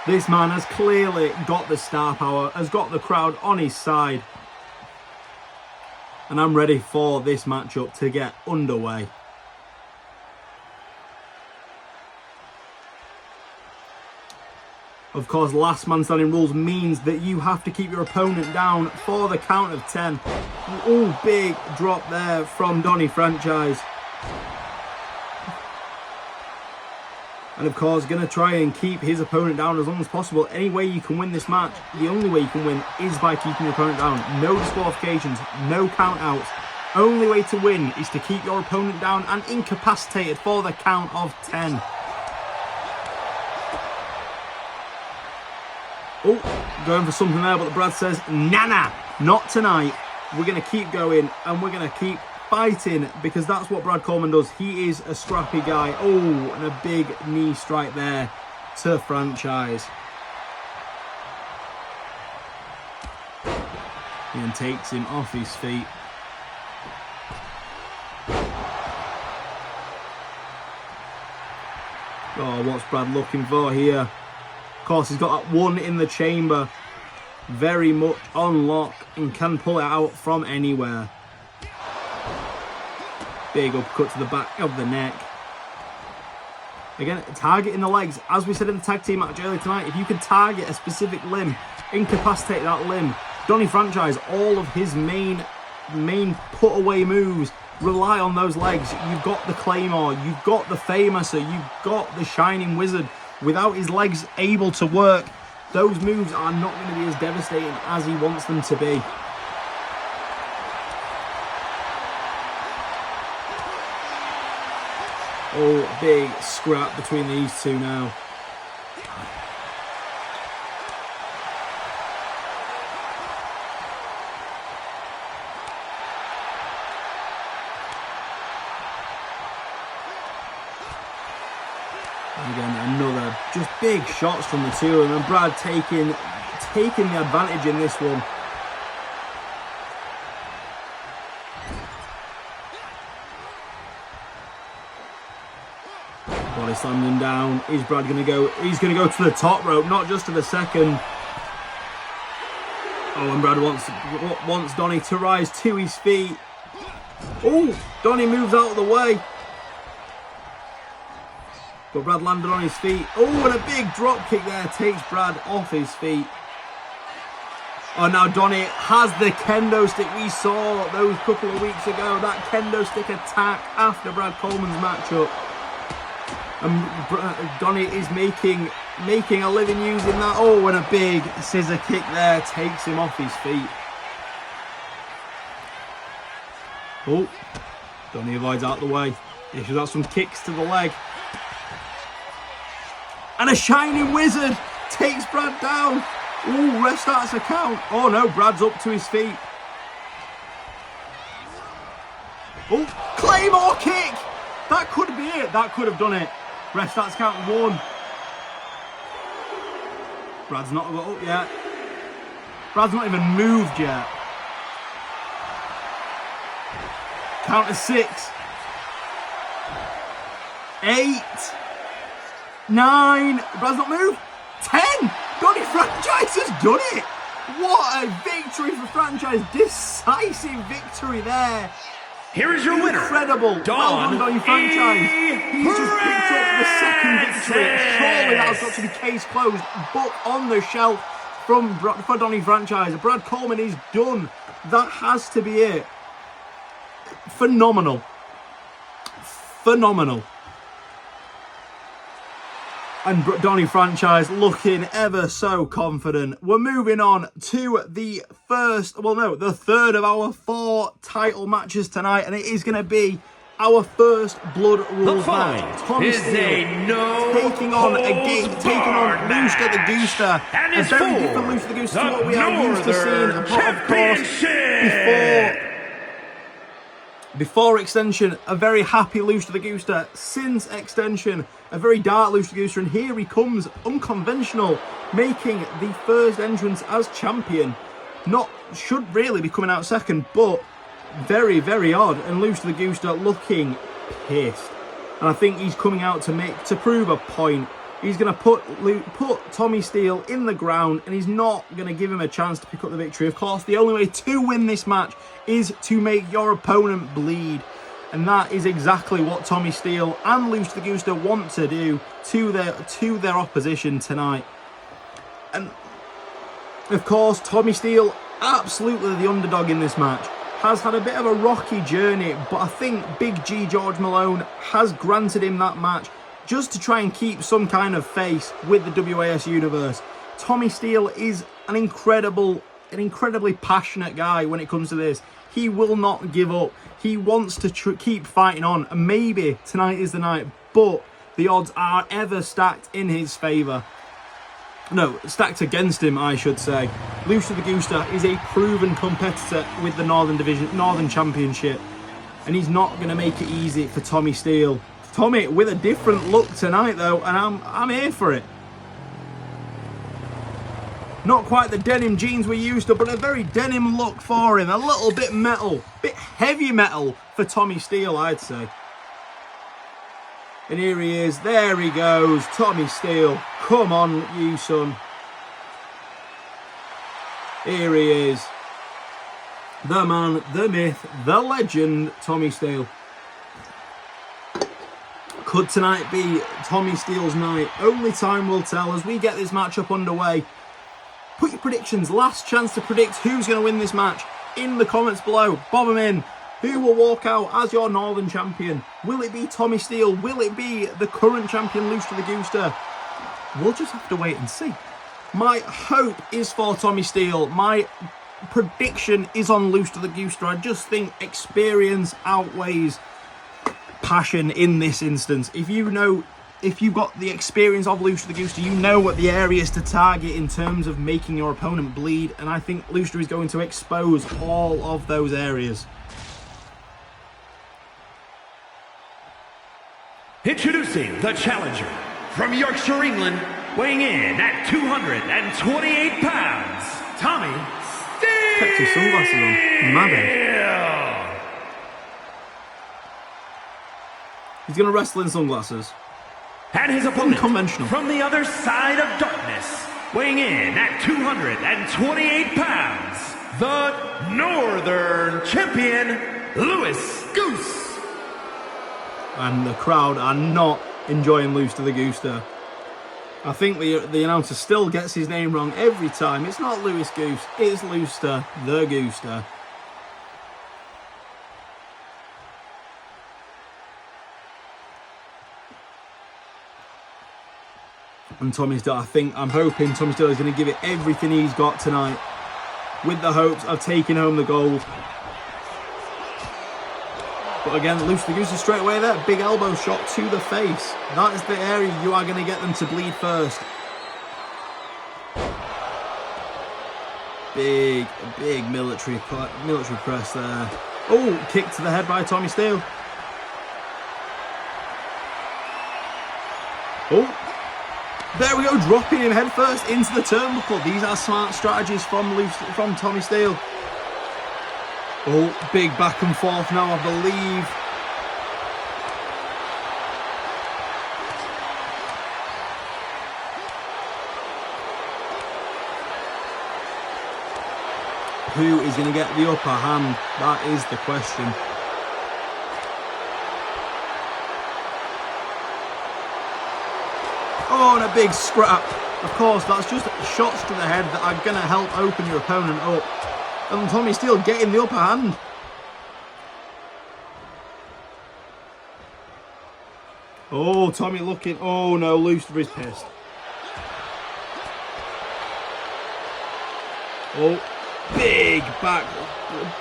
This man has clearly got the star power, has got the crowd on his side. And I'm ready for this matchup to get underway. Of course, last man standing rules means that you have to keep your opponent down for the count of 10. Oh, big drop there from Donnie Franchize. And of course, going to try and keep his opponent down as long as possible. Any way you can win this match, the only way you can win is by keeping your opponent down. No disqualifications, no count outs. Only way to win is to keep your opponent down and incapacitated for the count of 10. Oh, going for something there, but Brad says, nah, not tonight. We're going to keep going and we're going to keep fighting because that's what Brad Coleman does. He is a scrappy guy. Oh, and a big knee strike there to Franchize. And takes him off his feet. Oh, what's Brad looking for here? Of course, he's got that one in the chamber. Very much on lock and can pull it out from anywhere. Big uppercut to the back of the neck. Again, targeting the legs. As we said in the tag team match earlier tonight, if you can target a specific limb, incapacitate that limb. Donnie Franchize, all of his main put away moves rely on those legs. You've got the Claymore, you've got the Famouser, you've got the Shining Wizard. Without his legs able to work, those moves are not going to be as devastating as he wants them to be. Oh, big scrap between these two now. Again, another just big shots from the two of them, and Brad taking the advantage in this one. Body slamming down. Is Brad going to go? He's going to go to the top rope, not just to the second. Oh, and Brad wants Donnie to rise to his feet. Oh, Donnie moves out of the way. But Brad landed on his feet. Oh, and a big drop kick there takes Brad off his feet. Oh, now Donnie has the kendo stick we saw those couple of weeks ago. That kendo stick attack after Brad Coleman's matchup. And Donnie is making a living using that. Oh, and a big scissor kick there takes him off his feet. Oh, Donnie avoids out the way. Yeah, she's got some kicks to the leg. And a Shining Wizard takes Brad down. Ooh, ref starts a count. Oh no, Brad's up to his feet. Oh, Claymore kick! That could be it. That could have done it. Ref starts count 1. Brad's not got up yet. Brad's not even moved yet. Count to 6. 8. 9. Brad's not moved. 10. Donnie Franchize has done it. What a victory for Franchize. Decisive victory there. Here is your winner. Incredible. Well done, Donnie Franchize. He's just picked up the second victory. Surely that's got to be case closed. Book on the shelf for Donnie Franchize. Brad Coleman is done. That has to be it. Phenomenal. Phenomenal. And Donnie Franchize looking ever so confident. We're moving on to the third of our 4 title matches tonight, and it is going to be our first Blood Rules match. Tommy Steele taking on Looster the Gooster. A very different Looster the Gooster to what we are used to seeing, of course, before extension, a very happy Looster the Gooster. Since extension, a very dark Looster the Gooster. And here he comes, unconventional, making the first entrance as champion. Should really be coming out second, but very, very odd. And Looster the Gooster looking pissed. And I think he's coming out to prove a point. He's going to put Tommy Steele in the ground, and he's not going to give him a chance to pick up the victory. Of course, the only way to win this match is to make your opponent bleed. And that is exactly what Tommy Steele and Looster the Gooster want to do to their opposition tonight. And, of course, Tommy Steele, absolutely the underdog in this match, has had a bit of a rocky journey, but I think Big G George Malone has granted him that match just to try and keep some kind of face with the WAS universe. Tommy Steele is an incredibly passionate guy when it comes to this. He will not give up. He wants to keep fighting on, and maybe tonight is the night, but the odds are ever stacked in his favour. No, stacked against him, I should say. Looster the Gooster is a proven competitor with the Northern Championship, and he's not going to make it easy for Tommy Steele. Tommy with a different look tonight though, and I'm here for it. Not quite the denim jeans we're used to, but a very denim look for him. A little bit metal, bit heavy metal for Tommy Steele, I'd say. And here he is, there he goes, Tommy Steele. Come on, you son. Here he is. The man, the myth, the legend, Tommy Steele. Could tonight be Tommy Steele's night? Only time will tell as we get this matchup underway. Put your predictions, last chance to predict who's going to win this match in the comments below. Bob them in. Who will walk out as your Northern Champion? Will it be Tommy Steele? Will it be the current champion, Looster the Gooster? We'll just have to wait and see. My hope is for Tommy Steele. My prediction is on Looster the Gooster. I just think experience outweighs passion in this instance. If you've got the experience of Looster the Gooster, you know what the areas to target in terms of making your opponent bleed, and I think Looster is going to expose all of those areas. Introducing the challenger from Yorkshire, England, weighing in at 228 pounds, Tommy Steele. Kept his sunglasses on. Mad. He's going to wrestle in sunglasses. And his opponent Unconventional. from the other side of darkness, weighing in at 228 pounds, the Northern Champion, Louis Goose. And the crowd are not enjoying Looster the Gooster. I think the announcer still gets his name wrong every time. It's not Louis Goose, it's Looster the Gooster. And Tommy Steele, I'm hoping Tommy Steele is going to give it everything he's got tonight, with the hopes of taking home the gold. But again, Looster Gooster straight away there. Big elbow shot to the face. That is the area you are going to get them to bleed first. Big military press there. Oh, kick to the head by Tommy Steele. Oh, there we go, dropping him head first into the turnbuckle. These are smart strategies from Tommy Steele. Oh, big back and forth now, I believe. Who is going to get the upper hand? That is the question. Oh, and a big scrap. Of course, that's just shots to the head that are going to help open your opponent up. And Tommy Steele getting the upper hand. Oh, Tommy looking. Oh no, Looster is pissed. Oh,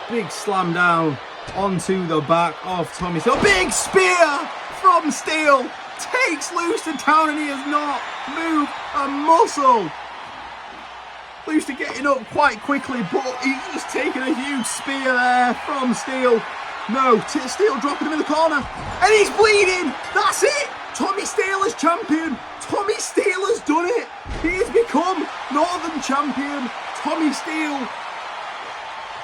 big slam down onto the back of Tommy Steele. Big spear from Steele. Takes Looster down and he has not moved a muscle. Looster getting up quite quickly, but he's just taken a huge spear there from Steele. No, Steele dropping him in the corner. And he's bleeding. That's it. Tommy Steele is champion. Tommy Steele has done it. He has become Northern champion. Tommy Steele.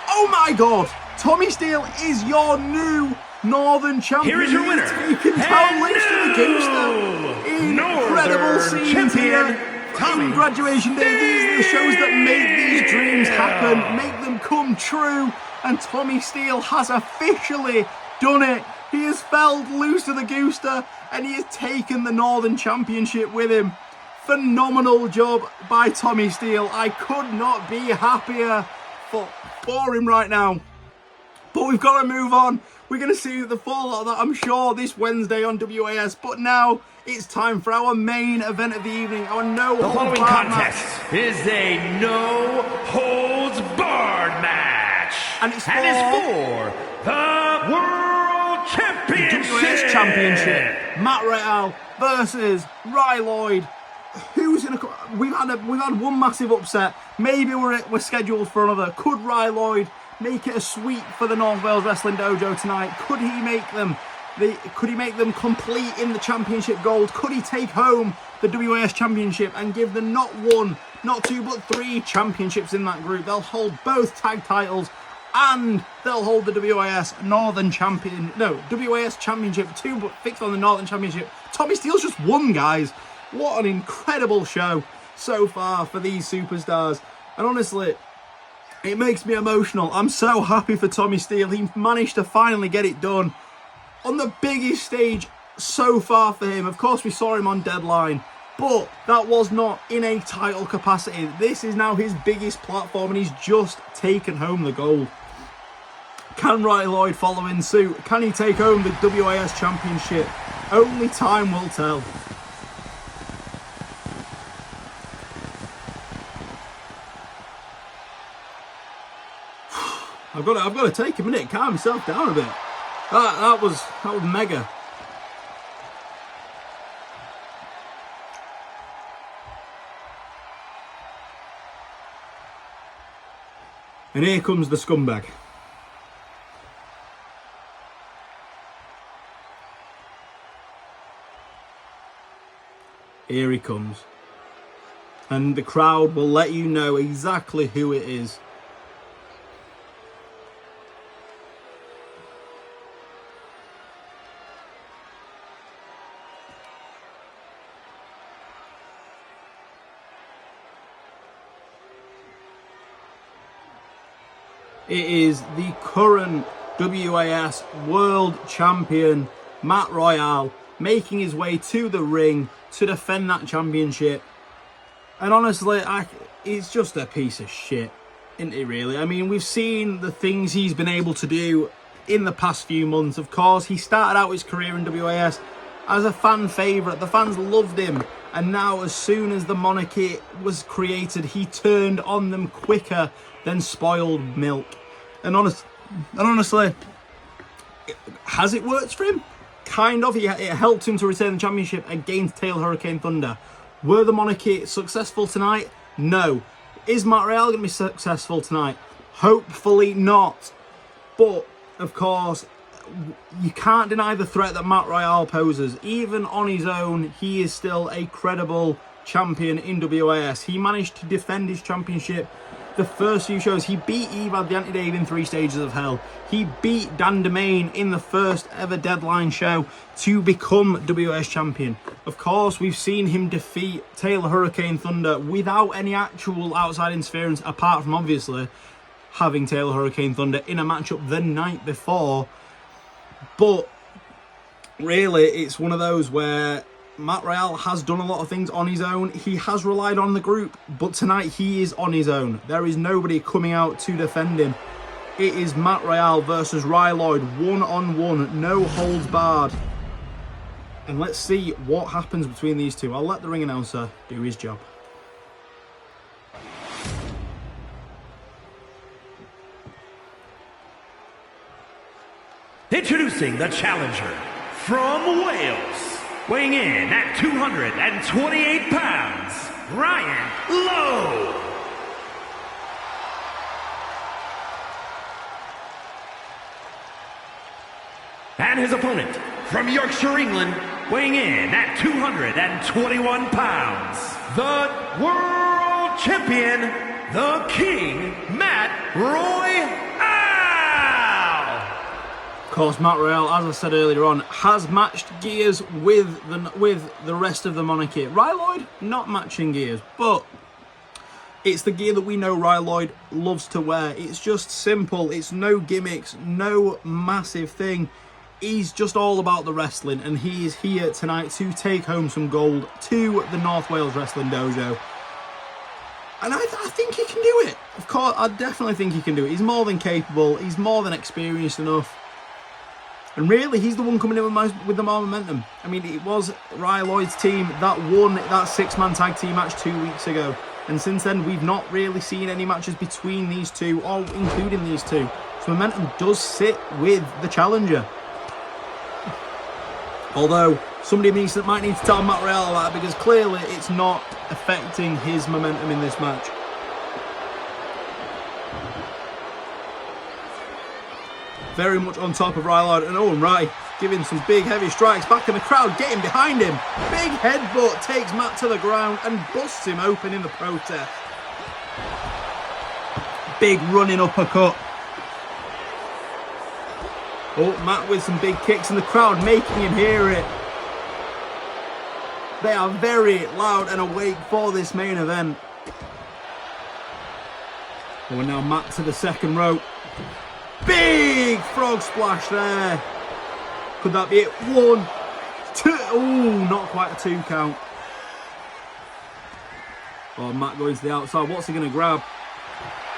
Oh my God. Tommy Steele is your new Northern champion. Here is your winner. Taking down Looster the Gooster. Incredible scenes here. On graduation day, these are the shows that make these dreams happen, make them come true, and Tommy Steele has officially done it. He has felled Looster the Gooster, and he has taken the Northern Championship with him. Phenomenal job by Tommy Steele. I could not be happier for him right now. But we've got to move on. We're going to see the fallout of that, I'm sure, this Wednesday on WAS. But now it's time for our main event of the evening. Our The following contest is a no-holds-barred match. And it's for the World Championship. WAS Championship. Matt Royale versus Lloyd. Who's gonna? We've had one massive upset. Maybe we're scheduled for another. Could Lloyd make it a sweep for the North Wales Wrestling Dojo tonight? Could he make them? Could he make them complete in the championship gold? Could he take home the WAS Championship and give them not one, not two, but three championships in that group? They'll hold both tag titles and they'll hold the WAS Northern Champion. No, WAS Championship, two but fixed on the Northern Championship. Tommy Steele's just won, guys. What an incredible show so far for these superstars. And honestly, it makes me emotional. I'm so happy for Tommy Steele. He managed to finally get it done on the biggest stage so far for him. Of course, we saw him on Deadline, but that was not in a title capacity. This is now his biggest platform, and he's just taken home the gold. Can Lloyd follow in suit? Can he take home the WAS Championship? Only time will tell. I've got to take a minute, calm myself down a bit. That was mega. And here comes the scumbag. Here he comes. And the crowd will let you know exactly who it is. It is the current WAS World Champion, Matt Royale, making his way to the ring to defend that championship. And honestly, it's just a piece of shit, isn't it really? I mean, we've seen the things he's been able to do in the past few months. Of course, he started out his career in WAS as a fan favourite. The fans loved him. And now, as soon as the Monarchy was created, he turned on them quicker than spoiled milk. And honestly, Has it worked for him? Kind of. It helped him to retain the championship against Tail Hurricane Thunder. Were the Monarchy successful tonight? No. Is Matt Royale going to be successful tonight? Hopefully not. But, of course, you can't deny the threat that Matt Royale poses. Even on his own, he is still a credible champion in WAS. He managed to defend his championship the first few shows. He beat EVAD the Anti-Dave in 3 stages of hell. He beat Dan Domain in the first ever deadline show to become WAS champion. Of course, we've seen him defeat Taylor Hurricane Thunder without any actual outside interference, apart from obviously having Taylor Hurricane Thunder in a matchup the night before. But really, it's one of those where Matt Royale has done a lot of things on his own. He has relied on the group, but tonight he is on his own. There is nobody coming out to defend him. It is Matt Royale versus Lloyd, 1-on-1, no holds barred. And let's see what happens between these two. I'll let the ring announcer do his job. Introducing the challenger from Wales, weighing in at 228 pounds, Ryan Lowe. And his opponent from Yorkshire, England, weighing in at 221 pounds, the world champion, the King, Matt Royale. Of course, Matt Royale, as I said earlier on, has matched gears with the rest of the Monarchy. Lloyd, not matching gears, but it's the gear that we know Lloyd loves to wear. It's just simple. It's no gimmicks, no massive thing. He's just all about the wrestling, and he is here tonight to take home some gold to the North Wales Wrestling Dojo. And I think he can do it. Of course, I definitely think he can do it. He's more than capable. He's more than experienced enough. And really, he's the one coming in with the more momentum. I mean, it was Lloyd's team that won that 6-man tag team match 2 weeks ago. And since then, we've not really seen any matches between these two, or including these two. So momentum does sit with the challenger. Although, somebody might need to tell Matt Royale about it, because clearly it's not affecting his momentum in this match. Very much on top of Lloyd, and Owen Wright giving some big heavy strikes back in the crowd, getting behind him. Big headbutt takes Matt to the ground and busts him open in the protest. Big running uppercut. Oh, Matt with some big kicks in the crowd, making him hear it. They are very loud and awake for this main event. Oh, and now Matt to the second rope. Big frog splash there. Could that be it? 1, 2. Oh, not quite a 2 count. Oh, Matt going to the outside. What's he going to grab?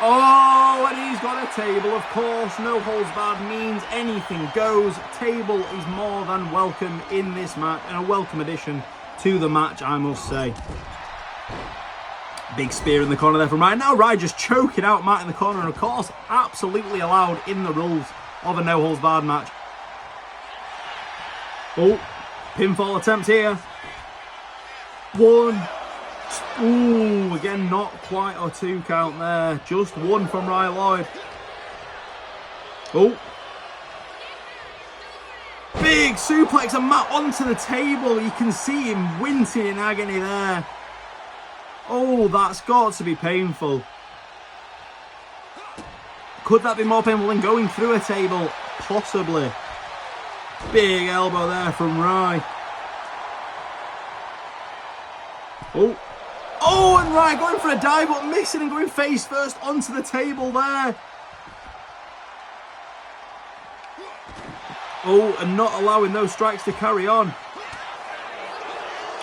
Oh, and he's got a table, of course. No holds barred means anything goes. Table is more than welcome in this match, and a welcome addition to the match, I must say. Big spear in the corner there from Ryan. Now Ryan just choking out Matt in the corner, and of course, absolutely allowed in the rules of a no holds barred match. Oh, pinfall attempt here. 1. Ooh, again, not quite a 2 count there. Just 1 from Lloyd. Oh. Big suplex and Matt onto the table. You can see him wincing in agony there. Oh, that's got to be painful. Could that be more painful than going through a table? Possibly. Big elbow there from Rye. Oh. Oh, and Rye going for a dive, but missing and going face first onto the table there. Oh, and not allowing those strikes to carry on.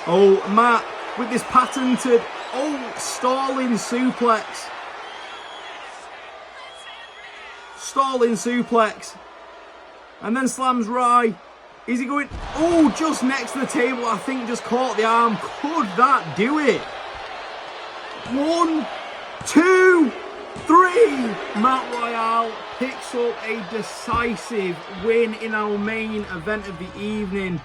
Oh, Matt with this patented, stalling suplex. Stalling suplex. And then slams Rye. Is he going? Oh, just next to the table. I think just caught the arm. Could that do it? 1, 2. 3. Matt Royale picks up a decisive win in our main event of the evening.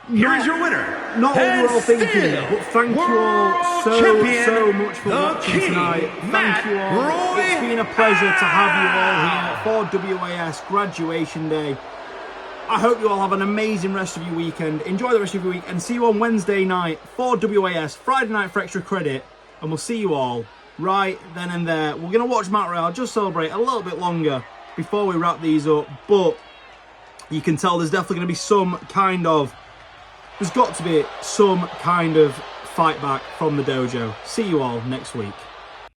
Here is your winner. Not what we're all thinking, still but thank you all so much for watching King, tonight. Thank you all. Roy It's been a pleasure to have you all here for WAS graduation day. I hope you all have an amazing rest of your weekend. Enjoy the rest of your week and see you on Wednesday night for WAS, Friday night for extra credit. And we'll see you all right then and there. We're going to watch Matt Royale just celebrate a little bit longer before we wrap these up. But you can tell there's definitely going to be there's got to be some kind of fight back from the dojo. See you all next week.